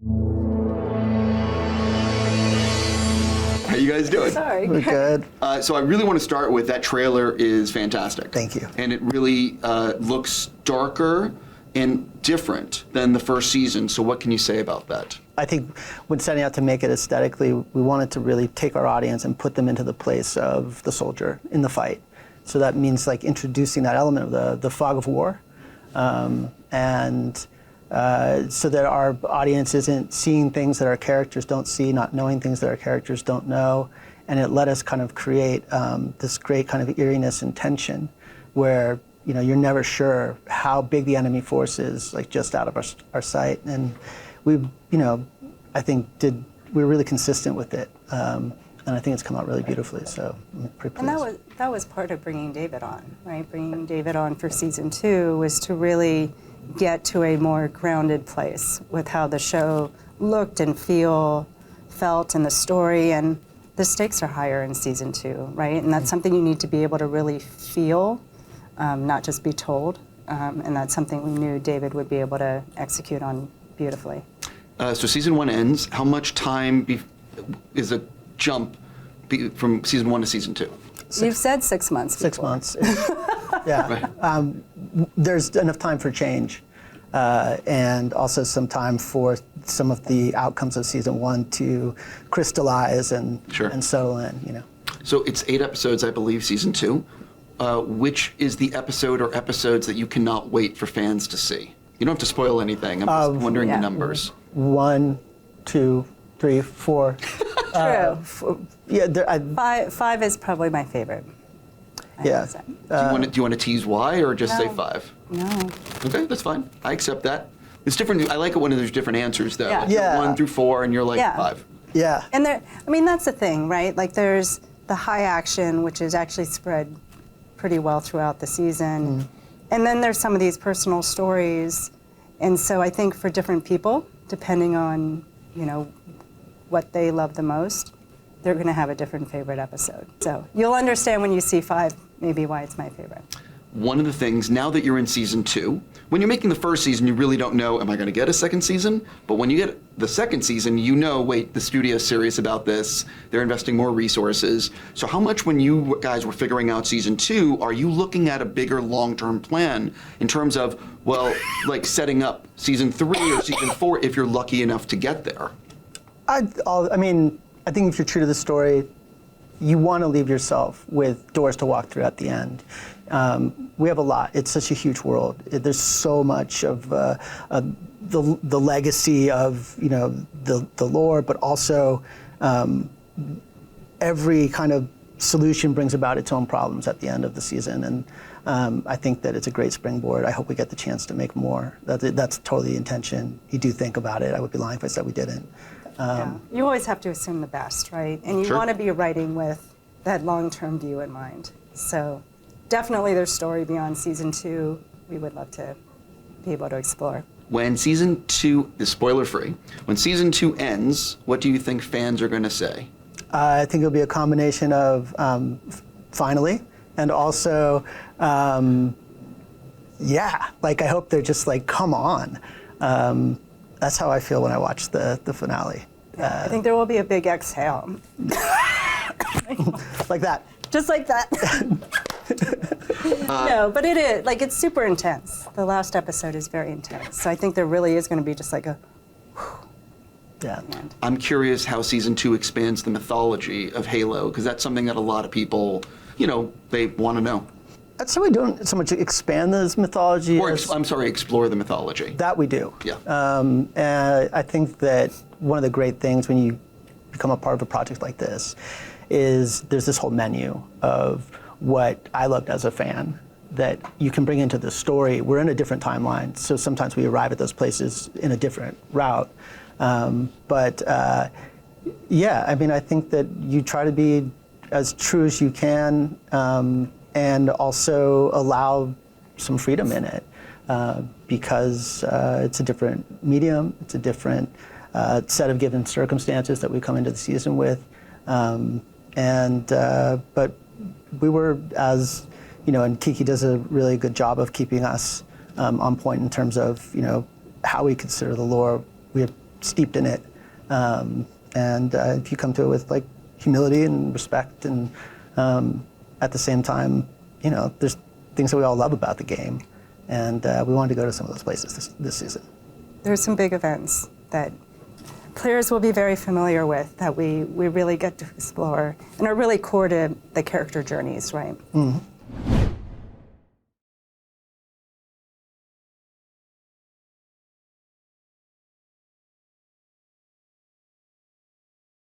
How you guys doing? Sorry. We're good. So I really want to start with that trailer is fantastic. Thank you. And it really looks darker and different than the first season. So what can you say about that? I think when setting out to make it aesthetically, we wanted to really take our audience and put them into the place of the soldier in the fight. So that means like introducing that element of the fog of war. So that our audience isn't seeing things that our characters don't see, not knowing things that our characters don't know. And it let us kind of create this great kind of eeriness and tension where, you know, you're never sure how big the enemy force is, like just out of our sight. And we, you know, I think we were really consistent with it. And I think it's come out really beautifully, so I'm pretty pleased. And that was part of bringing David on, right? Bringing David on for season 2 was to really get to a more grounded place with how the show looked and felt in the story, and the stakes are higher in season 2, right? And that's something you need to be able to really feel, not just be told, and that's something we knew David would be able to execute on beautifully. So season 1 ends. How much time is a jump from season 1 to season 2? You've said 6 months. 6 months. Yeah. Right. There's enough time for change, and also some time for some of the outcomes of season 1 to crystallize and settle in. You know. So it's 8 episodes, I believe, season 2. Which is the episode or episodes that you cannot wait for fans to see? You don't have to spoil anything. I'm just wondering the numbers. 1, 2, 3, 4. True. Yeah. 5 is probably my favorite. Yeah. Do you want to tease why, or just say 5? No. Okay, that's fine. I accept that. It's different. I like it when there's different answers, though. Yeah. Like you're 1 through 4, and you're like 5. Yeah. And that's the thing, right? Like there's the high action, which is actually spread pretty well throughout the season. And then there's some of these personal stories. And so I think for different people, depending on, you know, what they love the most, they're going to have a different favorite episode. So you'll understand when you see 5, maybe why it's my favorite. One of the things, now that you're in season 2, when you're making the first season, you really don't know, am I going to get a second season? But when you get the second season, you know, wait, the studio's serious about this. They're investing more resources. So how much, when you guys were figuring out season 2, are you looking at a bigger long-term plan in terms of, well, like setting up season 3 or season 4 if you're lucky enough to get there? I mean, I think if you're true to the story, you want to leave yourself with doors to walk through at the end. We have a lot. It's such a huge world. There's so much of the legacy of, you know, the lore, but also every kind of solution brings about its own problems at the end of the season. And I think that it's a great springboard. I hope we get the chance to make more. That's totally the intention. You do think about it. I would be lying if I said we didn't. You always have to assume the best, right? And you want to be writing with that long-term view in mind. So definitely there's story beyond season 2 we would love to be able to explore. When season 2 is spoiler-free, when season 2 ends, what do you think fans are going to say? I think it'll be a combination of finally, and also, like I hope they're just like, come on. That's how I feel when I watch the finale. I think there will be a big exhale. Like that. Just like that. No, but it is, like, it's super intense. The last episode is very intense. So I think there really is going to be just like a whew. Yeah. I'm curious how season 2 expands the mythology of Halo, because that's something that a lot of people, you know, they want to know. So we don't so much expand this mythology. Or, explore the mythology. That we do. Yeah. And I think that one of the great things when you become a part of a project like this is there's this whole menu of what I loved as a fan that you can bring into the story. We're in a different timeline, so sometimes we arrive at those places in a different route. Yeah, I mean, I think that you try to be as true as you can, and also allow some freedom in it, because it's a different medium, it's a different set of given circumstances that we come into the season with, but we were, as you know, and Kiki does a really good job of keeping us on point in terms of, you know, how we consider the lore. We have steeped in it. And if you come to it with like humility and respect, and at the same time, you know, there's things that we all love about the game, and we wanted to go to some of those places this season. There's some big events that players will be very familiar with that we really get to explore and are really core to the character journeys, right? Mm-hmm.